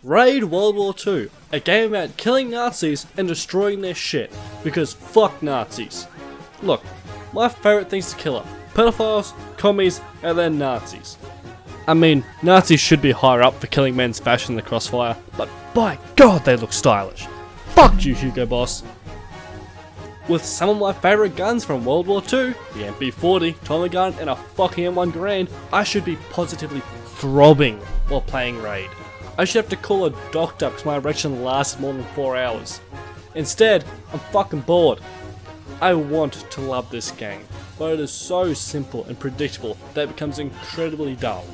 Raid World War 2, a game about killing Nazis and destroying their shit, because fuck Nazis. Look, my favourite things to kill are pedophiles, commies, and then Nazis. I mean, Nazis should be higher up for killing men's fashion in the Crossfire, but by God they look stylish. Fuck you, Hugo Boss. With some of my favourite guns from World War 2, the MP40, Tommy gun, and a fucking M1 Garand, I should be positively throbbing while playing Raid. I should have to call a doctor because my erection lasted more than 4 hours. Instead, I'm fucking bored. I want to love this game, but it is so simple and predictable that it becomes incredibly dull.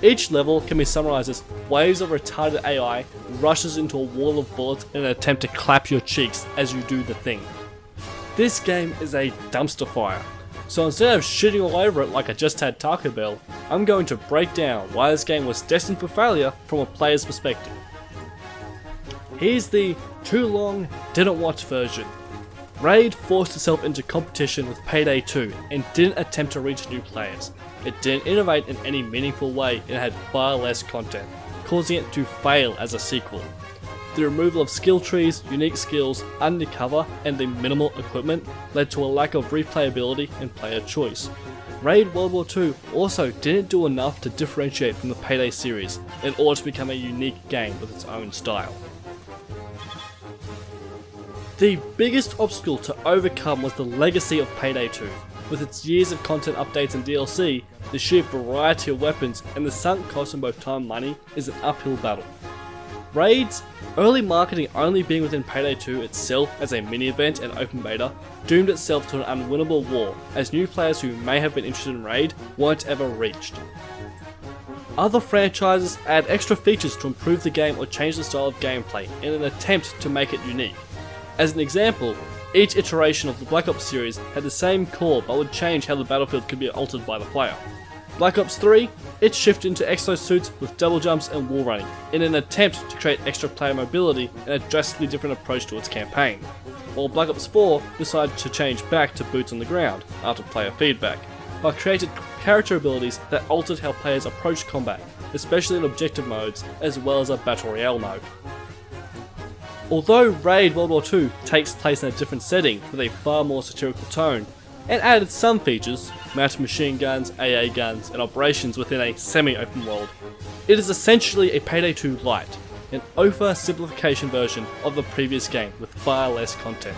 Each level can be summarised as waves of retarded AI rushes into a wall of bullets in an attempt to clap your cheeks as you do the thing. This game is a dumpster fire, so instead of shitting all over it like I just had Taco Bell, I'm going to break down why this game was destined for failure from a player's perspective. Here's the too long, didn't watch version. Raid forced itself into competition with Payday 2 and didn't attempt to reach new players. It didn't innovate in any meaningful way and had far less content, causing it to fail as a sequel. The removal of skill trees, unique skills, undercover, and the minimal equipment led to a lack of replayability and player choice. Raid World War 2 also didn't do enough to differentiate from the Payday series in order to become a unique game with its own style. The biggest obstacle to overcome was the legacy of Payday 2. With its years of content updates and DLC, the sheer variety of weapons and the sunk cost in both time and money is an uphill battle. Raid's early marketing only being within Payday 2 itself as a mini-event and open beta doomed itself to an unwinnable war, as new players who may have been interested in Raid weren't ever reached. Other franchises add extra features to improve the game or change the style of gameplay in an attempt to make it unique. As an example, each iteration of the Black Ops series had the same core but would change how the battlefield could be altered by the player. Black Ops 3, it shifted into exosuits with double jumps and wall running, in an attempt to create extra player mobility and a drastically different approach to its campaign. While Black Ops 4 decided to change back to boots on the ground, after player feedback, but created character abilities that altered how players approach combat, especially in objective modes, as well as a Battle Royale mode. Although Raid World War 2 takes place in a different setting with a far more satirical tone, and added some features, mounted machine guns, AA guns, and operations within a semi-open world, it is essentially a Payday 2 Lite, an oversimplification version of the previous game with far less content.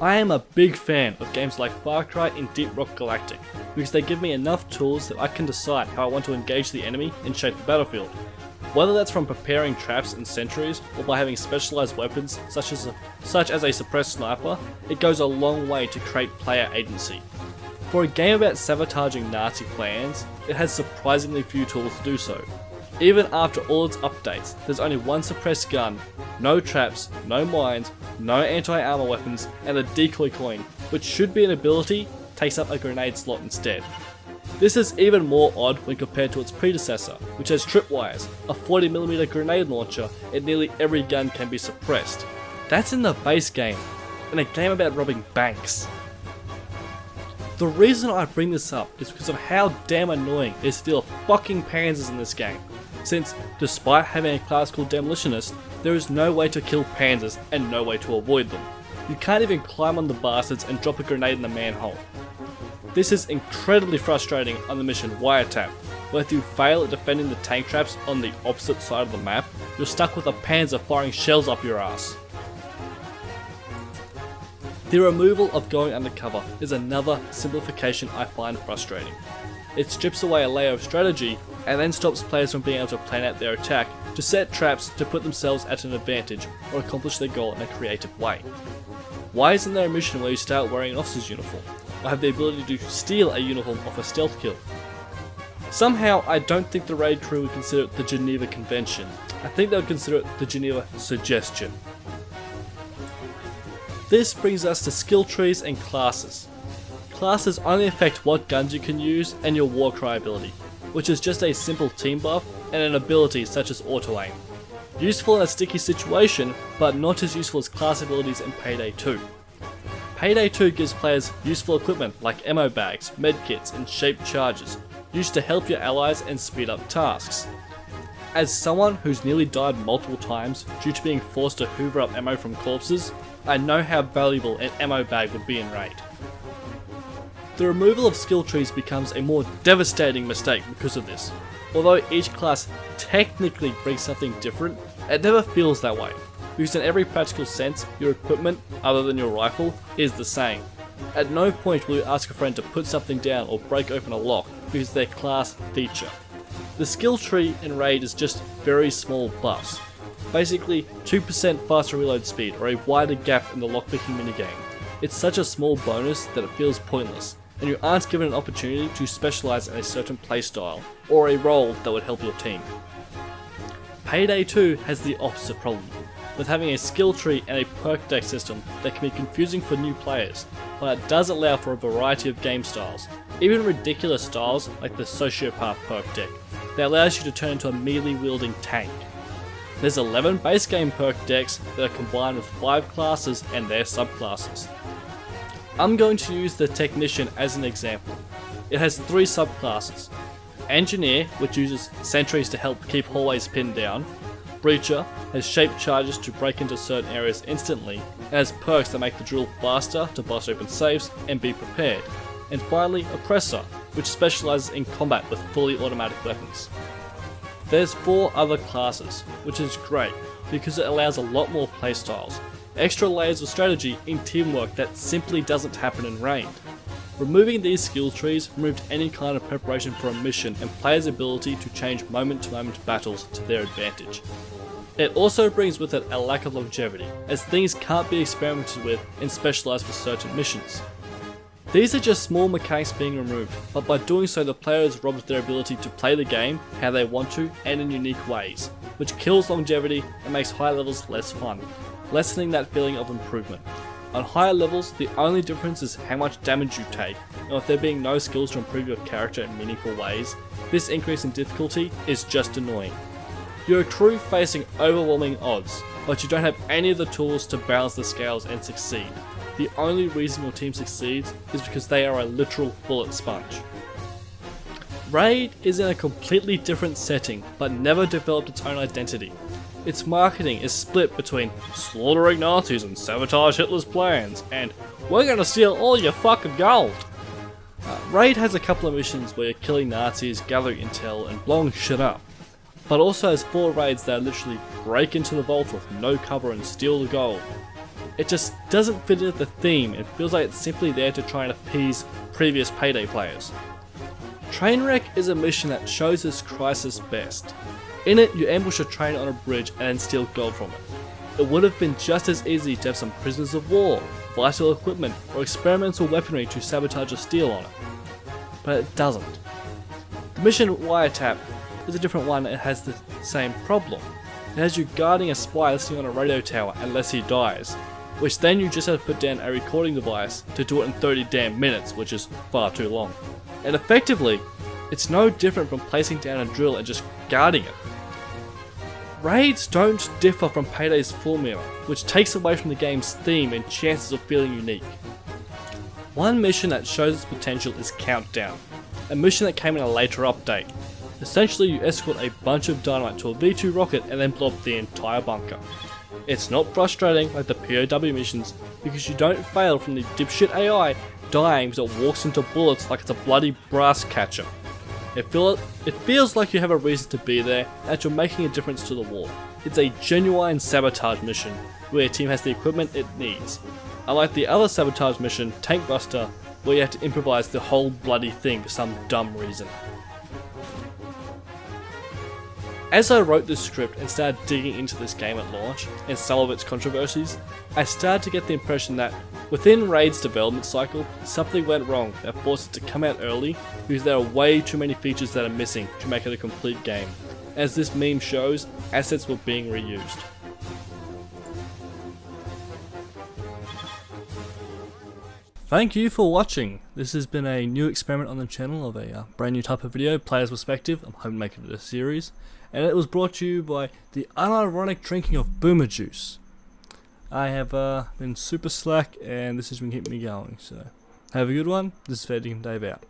I am a big fan of games like Far Cry and Deep Rock Galactic, because they give me enough tools that I can decide how I want to engage the enemy and shape the battlefield. Whether that's from preparing traps and sentries, or by having specialised weapons such as a suppressed sniper, it goes a long way to create player agency. For a game about sabotaging Nazi plans, it has surprisingly few tools to do so. Even after all its updates, there's only one suppressed gun, no traps, no mines, no anti-armor weapons, and a decoy coin, which should be an ability, takes up a grenade slot instead. This is even more odd when compared to its predecessor, which has tripwires, a 40mm grenade launcher, and nearly every gun can be suppressed. That's in the base game, in a game about robbing banks. The reason I bring this up is because of how damn annoying it is to deal with fucking panzers in this game, since despite having a class called Demolitionist, there is no way to kill panzers and no way to avoid them. You can't even climb on the bastards and drop a grenade in the manhole. This is incredibly frustrating on the mission Wiretap, where if you fail at defending the tank traps on the opposite side of the map, you're stuck with a panzer firing shells up your ass. The removal of going undercover is another simplification I find frustrating. It strips away a layer of strategy and then stops players from being able to plan out their attack to set traps to put themselves at an advantage or accomplish their goal in a creative way. Why isn't there a mission where you start wearing an officer's uniform, or have the ability to steal a uniform off a stealth kill? Somehow I don't think the raid crew would consider it the Geneva Convention. I think they would consider it the Geneva Suggestion. This brings us to skill trees and classes. Classes only affect what guns you can use and your warcry ability, which is just a simple team buff and an ability such as auto aim. Useful in a sticky situation, but not as useful as class abilities in Payday 2. Payday 2 gives players useful equipment like ammo bags, medkits, and shaped charges, used to help your allies and speed up tasks. As someone who's nearly died multiple times due to being forced to hoover up ammo from corpses, I know how valuable an ammo bag would be in Raid. The removal of skill trees becomes a more devastating mistake because of this. Although each class technically brings something different, it never feels that way, because in every practical sense, your equipment, other than your rifle, is the same. At no point will you ask a friend to put something down or break open a lock because of their class feature. The skill tree in Raid is just very small buffs. Basically 2% faster reload speed or a wider gap in the lockpicking minigame. It's such a small bonus that it feels pointless, and you aren't given an opportunity to specialise in a certain playstyle or a role that would help your team. Payday 2 has the opposite problem, with having a skill tree and a perk deck system that can be confusing for new players, but it does allow for a variety of game styles, even ridiculous styles like the Sociopath perk deck, that allows you to turn into a melee wielding tank. There's 11 base game perk decks that are combined with 5 classes and their subclasses. I'm going to use the Technician as an example. It has 3 subclasses. Engineer, which uses sentries to help keep hallways pinned down. Breacher has shaped charges to break into certain areas instantly, and has perks that make the drill faster to bust open safes and be prepared. And finally, Oppressor, which specialises in combat with fully automatic weapons. There's 4 other classes, which is great because it allows a lot more playstyles, extra layers of strategy in teamwork that simply doesn't happen in Raid. Removing these skill trees removed any kind of preparation for a mission and players' ability to change moment-to-moment battles to their advantage. It also brings with it a lack of longevity, as things can't be experimented with and specialised for certain missions. These are just small mechanics being removed, but by doing so the player is robbed of their ability to play the game how they want to and in unique ways, which kills longevity and makes higher levels less fun, lessening that feeling of improvement. On higher levels, the only difference is how much damage you take, and with there being no skills to improve your character in meaningful ways, this increase in difficulty is just annoying. You're a crew facing overwhelming odds, but you don't have any of the tools to balance the scales and succeed. The only reason your team succeeds is because they are a literal bullet sponge. Raid is in a completely different setting, but never developed its own identity. Its marketing is split between slaughtering Nazis and sabotage Hitler's plans, and we're gonna steal all your fucking gold. Raid has a couple of missions where you're killing Nazis, gathering intel, and blowing shit up, but also has 4 raids that literally break into the vault with no cover and steal the gold. It just doesn't fit into the theme and feels like it's simply there to try and appease previous Payday players. Trainwreck is a mission that shows this crisis best. In it, you ambush a train on a bridge and then steal gold from it. It would have been just as easy to have some prisoners of war, vital equipment, or experimental weaponry to sabotage or steal on it. But it doesn't. The mission Wiretap is a different one. It has the same problem. It has you guarding a spy listening on a radio tower unless he dies, which then you just have to put down a recording device to do it in 30 damn minutes, which is far too long. And effectively, it's no different from placing down a drill and just guarding it. Raids don't differ from Payday's formula, which takes away from the game's theme and chances of feeling unique. One mission that shows its potential is Countdown, a mission that came in a later update. Essentially, you escort a bunch of dynamite to a V2 rocket and then blow up the entire bunker. It's not frustrating like the POW missions because you don't fail from the dipshit AI dying because it walks into bullets like it's a bloody brass catcher. It feels like you have a reason to be there and that you're making a difference to the war. It's a genuine sabotage mission where your team has the equipment it needs. Unlike the other sabotage mission, Tank Buster, where you have to improvise the whole bloody thing for some dumb reason. As I wrote this script and started digging into this game at launch, and some of its controversies, I started to get the impression that within Raid's development cycle, something went wrong that forced it to come out early because there are way too many features that are missing to make it a complete game. As this meme shows, assets were being reused. Thank you for watching. This has been a new experiment on the channel of a brand new type of video, player's perspective. I'm hoping to make it a series. And it was brought to you by the unironic drinking of boomer juice. I have been super slack and this has been keeping me going, so have a good one. This is Fair Dinkum Dave out.